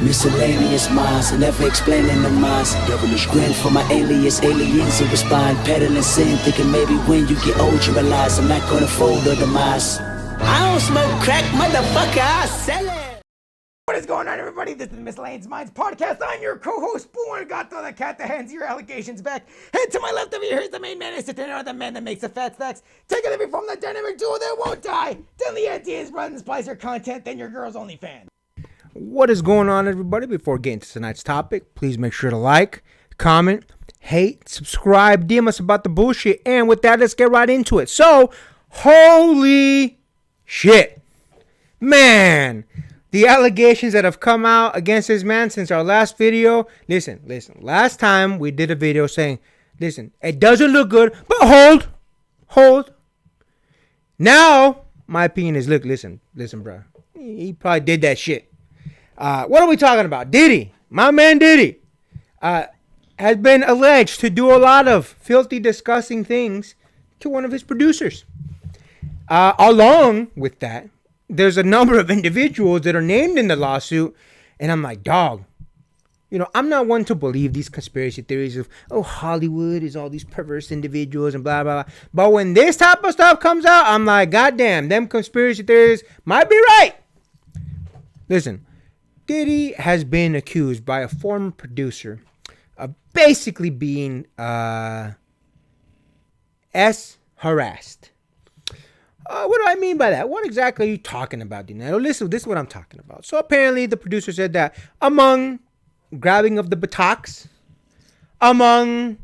Miscellaneous minds, never explaining the minds. Devilish grin for my alias, aliens who respond. Peddling sin, thinking maybe when you get old you realize I'm not gonna fold or demise. I don't smoke crack, motherfucker, I sell it. What is going on, everybody? This is the Miscellaneous Minds podcast. I'm your co-host, Born Gato, the cat that hands your allegations back. And to my left of you, here's the main man, is the dinner, the man that makes the fat stacks. Taking it from the dynamic duo that won't die. Then the anti is running splicer content, then your girl's only fan. What is going on, everybody? Before getting to tonight's topic, please make sure to like, comment, hate, subscribe, DM us about the bullshit. And with that, let's get right into it. So, holy shit. Man, the allegations that have come out against this man since our last video. Listen. Last time we did a video saying, listen, it doesn't look good, but hold. Now, my opinion is, listen, bro. He probably did that shit. What are we talking about? Diddy, my man Diddy, has been alleged to do a lot of filthy, disgusting things to one of his producers. Along with that, there's a number of individuals that are named in the lawsuit, and I'm like, dog, I'm not one to believe these conspiracy theories of, Hollywood is all these perverse individuals and blah, blah, blah. But when this type of stuff comes out, I'm like, goddamn, them conspiracy theories might be right. Listen, Diddy has been accused by a former producer of basically being harassed. What do I mean by that? What exactly are you talking about, Diddy? Now, listen, this is what I'm talking about. So apparently the producer said that among grabbing of the buttocks, among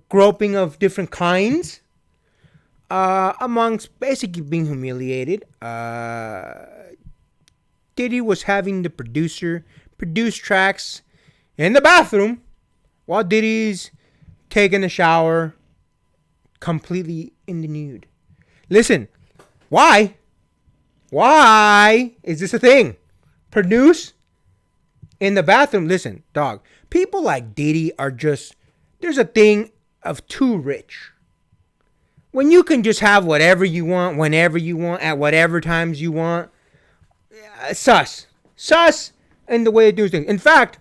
groping of different kinds, amongst basically being humiliated, Diddy was having the producer produce tracks in the bathroom while Diddy's taking a shower completely in the nude. Listen, why is this a thing? Produce in the bathroom. Listen, dog, people like Diddy are just, there's a thing of too rich. When you can just have whatever you want, whenever you want, at whatever times you want, sus in the way they do things. In fact,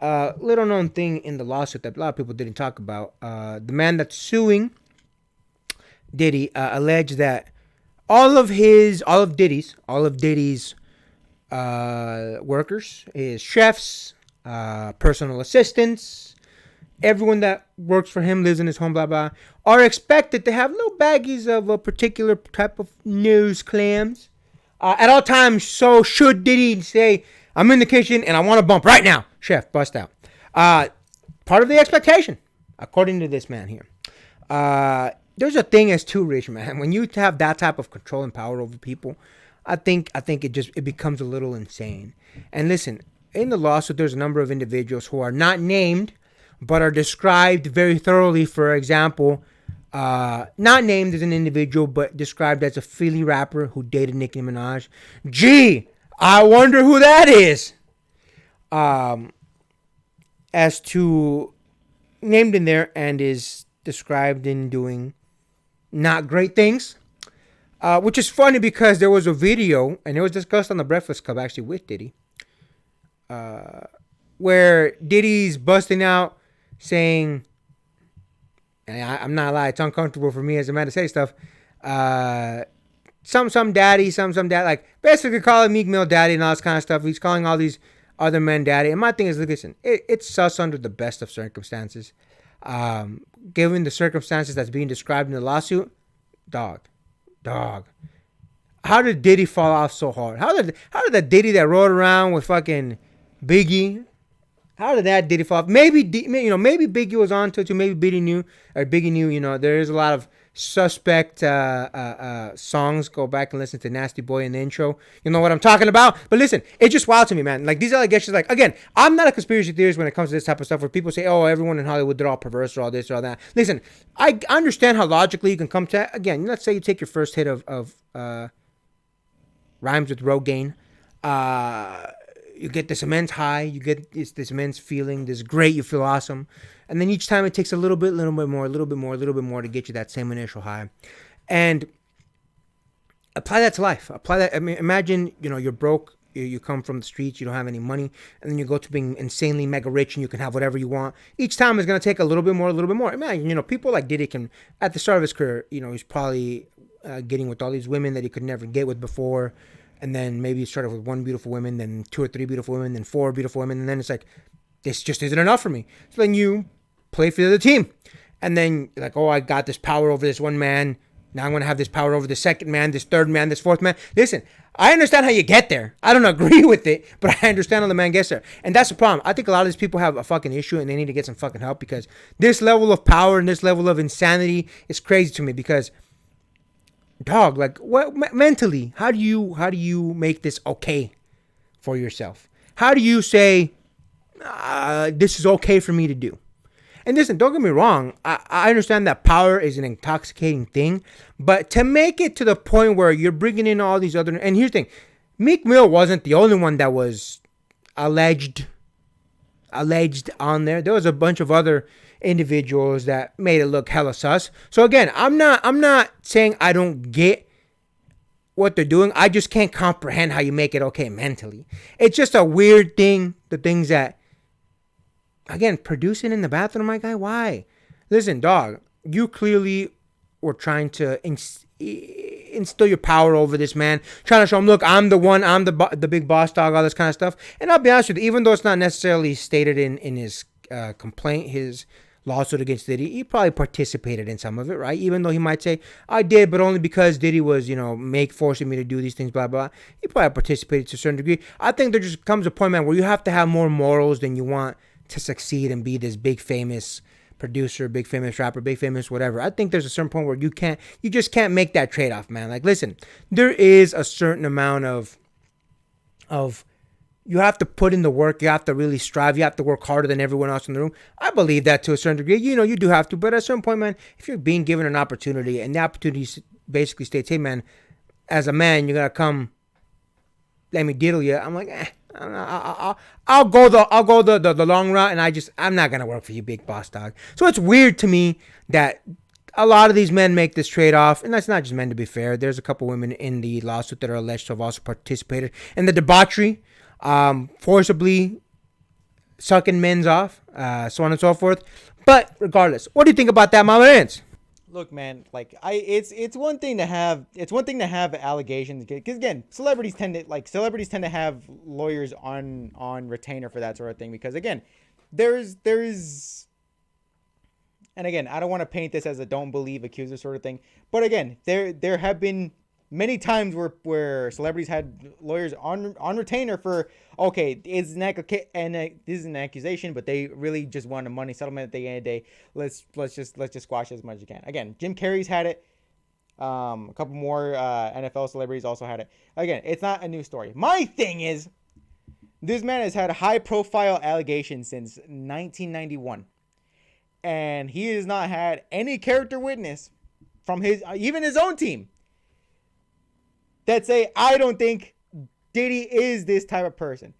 little known thing in the lawsuit that a lot of people didn't talk about, the man that's suing Diddy alleged that all of Diddy's workers, his chefs, personal assistants, everyone that works for him, lives in his home, blah blah, are expected to have little baggies of a particular type of nose clams at all times. So should Diddy say, I'm in the kitchen and I want to bump right now, chef, bust out. Part of the expectation, according to this man here. There's a thing as too rich, man. When you have that type of control and power over people, I think it becomes a little insane. And listen, in the lawsuit, there's a number of individuals who are not named, but are described very thoroughly. For example, not named as an individual, but described as a Philly rapper who dated Nicki Minaj. Gee, I wonder who that is. As to named in there and is described in doing not great things. Which is funny because there was a video, and it was discussed on the Breakfast Club actually with Diddy, where Diddy's busting out saying, and I'm not lying, it's uncomfortable for me as a man to say stuff, some dad, like basically calling Meek Mill daddy and all this kind of stuff. He's calling all these other men daddy. And my thing is, listen, it's sus under the best of circumstances. Given the circumstances that's being described in the lawsuit, dog. How did Diddy fall off so hard? How did that Diddy that rode around with fucking Biggie, how did that Diddy fall off? Maybe Biggie was on to it too. Maybe Biggie knew. There is a lot of suspect songs. Go back and listen to Nasty Boy in the intro. You know what I'm talking about? But listen, it's just wild to me, man. Like, these allegations, like, again, I'm not a conspiracy theorist when it comes to this type of stuff where people say, everyone in Hollywood, they're all perverse or all this or all that. Listen, I understand how logically you can come to, again, let's say you take your first hit of rhymes with Rogaine. You get this immense high, you get this immense feeling, this great, you feel awesome. And then each time it takes a little bit more to get you that same initial high. And apply that to life. Imagine, you're broke you come from the streets, you don't have any money, and then you go to being insanely mega rich and you can have whatever you want. Each time is going to take a little bit more, a little bit more. Man, people like Diddy can, at the start of his career, he's probably getting with all these women that he could never get with before. And then maybe he started with one beautiful woman, then 2 or 3 beautiful women, then 4 beautiful women. And then it's like, this just isn't enough for me. So then you play for the other team. And then you're like, oh, I got this power over this one man. Now I'm going to have this power over the second man, this third man, this fourth man. Listen, I understand how you get there. I don't agree with it, but I understand how the man gets there. And that's the problem. I think a lot of these people have a fucking issue and they need to get some fucking help, because this level of power and this level of insanity is crazy to me. Because, dog, like, what mentally, how do you make this okay for yourself? How do you say, this is okay for me to do? And listen, don't get me wrong. I understand that power is an intoxicating thing, but to make it to the point where you're bringing in all these other... And here's the thing. Meek Mill wasn't the only one that was alleged on there. There was a bunch of other individuals that made it look hella sus. So again, I'm not saying I don't get what they're doing. I just can't comprehend how you make it okay mentally. It's just a weird thing, the things that... Again, producing in the bathroom, my guy, why? Listen, dog, you clearly were trying to instill your power over this man, trying to show him, look, I'm the one, I'm the big boss dog, all this kind of stuff. And I'll be honest with you, even though it's not necessarily stated in his complaint, his lawsuit against Diddy, he probably participated in some of it, right? Even though he might say, I did, but only because Diddy was, forcing me to do these things, blah, blah. He probably participated to a certain degree. I think there just comes a point, man, where you have to have more morals than you want to succeed and be this big famous producer, big famous rapper, big famous whatever. I think there's a certain point where you just can't make that trade-off, man. Like, listen, there is a certain amount of you have to put in the work, you have to really strive, you have to work harder than everyone else in the room. I believe that to a certain degree. You do have to, but at a certain point, man, if you're being given an opportunity and the opportunity basically states, hey, man, as a man, you're gonna come, let me diddle you. I'm like, I'll go the long route, and I'm not gonna work for you, big boss dog. So it's weird to me that a lot of these men make this trade-off, and that's not just men, to be fair. There's a couple women in the lawsuit that are alleged to have also participated in the debauchery, forcibly sucking men's off, so on and so forth. But regardless, what do you think about that, Mama Rance? Look, man, like it's one thing to have allegations, because again, celebrities tend to have lawyers on retainer for that sort of thing, because again, there's and again, I don't want to paint this as a don't believe accuser sort of thing, but again, there have been many times where celebrities had lawyers on retainer for, okay, this is an accusation, but they really just want a money settlement at the end of the day. Let's just squash it as much as you can. Again, Jim Carrey's had it. A couple more NFL celebrities also had it. Again, it's not a new story. My thing is, this man has had high profile allegations since 1991, and he has not had any character witness from even his own team that say, I don't think Diddy is this type of person.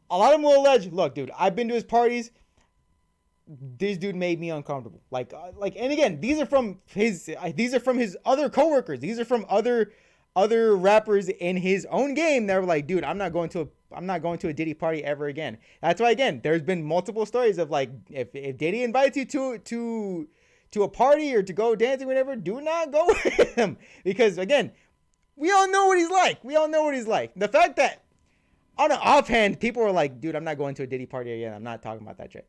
A lot of them will allege, look, dude, I've been to his parties. This dude made me uncomfortable. And again, these are from his other coworkers. These are from other rappers in his own game that were like, dude, I'm not going to a Diddy party ever again. That's why, again, there's been multiple stories of like, if Diddy invites you to a party or to go dancing, whatever, do not go with him, because again, we all know what he's like. The fact that on an offhand, people were like, dude, I'm not going to a Diddy party again. I'm not talking about that shit.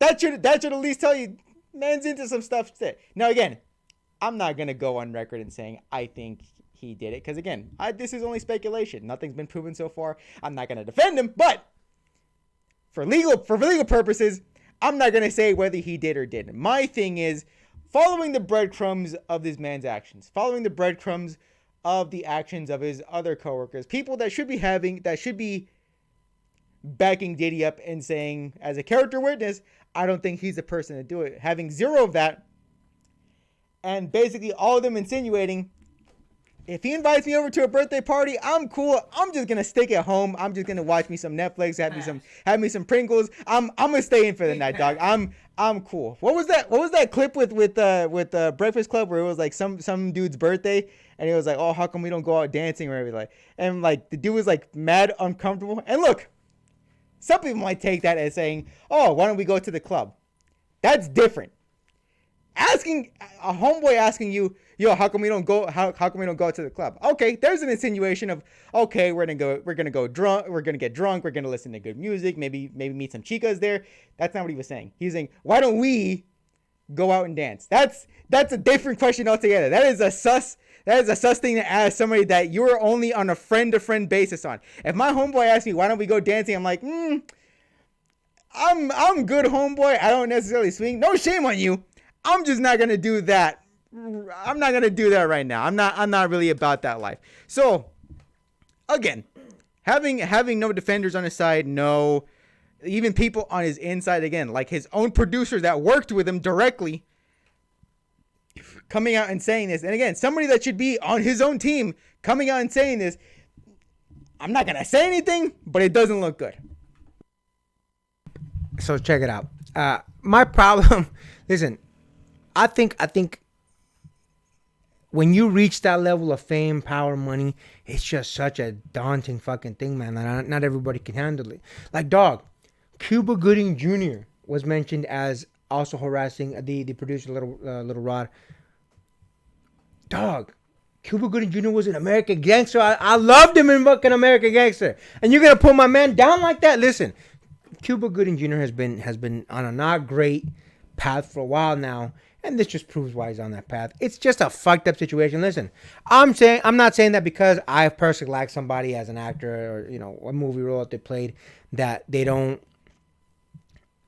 That should at least tell you, man's into some stuff. Now, again, I'm not going to go on record and saying I think he did it, because, again, this is only speculation. Nothing's been proven so far. I'm not going to defend him, but for legal purposes, I'm not going to say whether he did or didn't. My thing is following the breadcrumbs of this man's actions, following the breadcrumbs of the actions of his other coworkers, people that should be backing Diddy up and saying, as a character witness, I don't think he's the person to do it. Having zero of that, and basically all of them insinuating if he invites me over to a birthday party, I'm cool. I'm just gonna stick at home. I'm just gonna watch me some Netflix, have me some Pringles. I'm gonna stay in for the night, dog. I'm cool. What was that clip with Breakfast Club where it was like some dude's birthday and he was like, oh, how come we don't go out dancing or everything? And like the dude was like mad uncomfortable. And look, some people might take that as saying, oh, why don't we go to the club? That's different. Asking a homeboy asking you, yo, how come we don't go? How come we don't go to the club? Okay, there's an insinuation of, okay, we're gonna go drunk, we're gonna get drunk, we're gonna listen to good music, maybe meet some chicas there. That's not what he was saying. He's saying, why don't we go out and dance? That's a different question altogether. That is a sus thing to ask somebody that you're only on a friend-to-friend basis on. If my homeboy asks me, why don't we go dancing? I'm like, I'm good, homeboy. I don't necessarily swing. No shame on you. I'm just not gonna do that. I'm not gonna do that right now. I'm not really about that life. So, again, having no defenders on his side, no, even people on his inside, again, like his own producers that worked with him directly, coming out and saying this, and again, somebody that should be on his own team coming out and saying this. I'm not gonna say anything, but it doesn't look good. So check it out. My problem, listen. I think when you reach that level of fame, power, money, it's just such a daunting fucking thing, man. Not everybody can handle it. Like, dog, Cuba Gooding Jr. was mentioned as also harassing the producer, Little Rod. Dog, Cuba Gooding Jr. was an American Gangster. I loved him in fucking American Gangster. And you're gonna put my man down like that? Listen, Cuba Gooding Jr. has been on a not great path for a while now. And this just proves why he's on that path. It's just a fucked up situation. Listen, I'm not saying that because I personally like somebody as an actor or, a movie role that they played, that that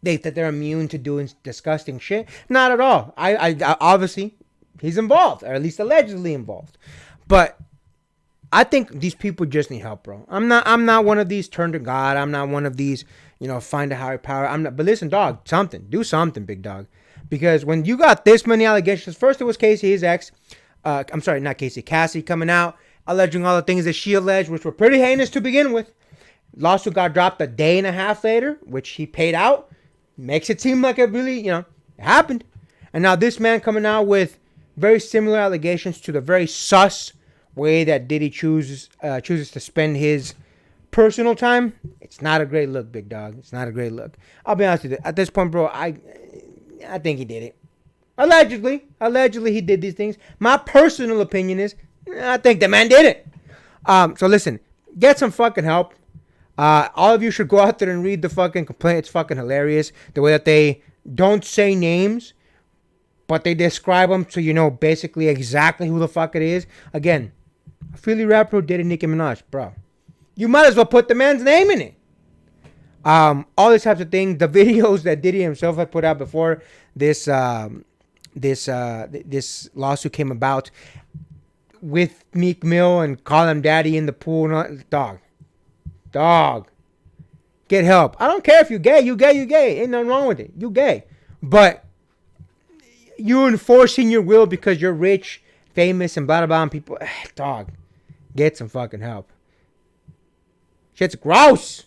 they're immune to doing disgusting shit. Not at all. I obviously he's involved, or at least allegedly involved. But I think these people just need help, bro. I'm not one of these turn to God. I'm not one of these, find a higher power. I'm not. But listen, dog, do something, big dog. Because when you got this many allegations, first it was Casey, his ex. I'm sorry, not Casey, Cassie coming out, alleging all the things that she alleged, which were pretty heinous to begin with. Lawsuit got dropped a day and a half later, which he paid out. Makes it seem like it really, it happened. And now this man coming out with very similar allegations to the very sus way that Diddy chooses to spend his personal time. It's not a great look, big dog. It's not a great look. I'll be honest with you. At this point, bro, I think he did it. Allegedly he did these things. My personal opinion is, I think the man did it. So listen, get some fucking help. All of you should go out there and read the fucking complaint. It's fucking hilarious. The way that they don't say names, but they describe them so you know basically exactly who the fuck it is. Again, a Philly rapper who did it, Nicki Minaj, bro. You might as well put the man's name in it. All these types of things, the videos that Diddy himself had put out before this lawsuit came about with Meek Mill and call him daddy in the pool. And all, dog, get help. I don't care if you gay. Ain't nothing wrong with it. You gay. But you enforcing your will because you're rich, famous, and blah, blah, blah, and people, dog, get some fucking help. Shit's gross.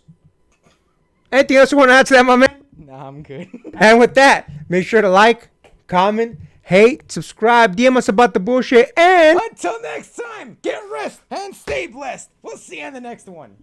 Anything else you want to add to that, my man? Nah, I'm good. And with that, make sure to like, comment, hate, subscribe, DM us about the bullshit, and Until next time, get rest and stay blessed. We'll see you on the next one.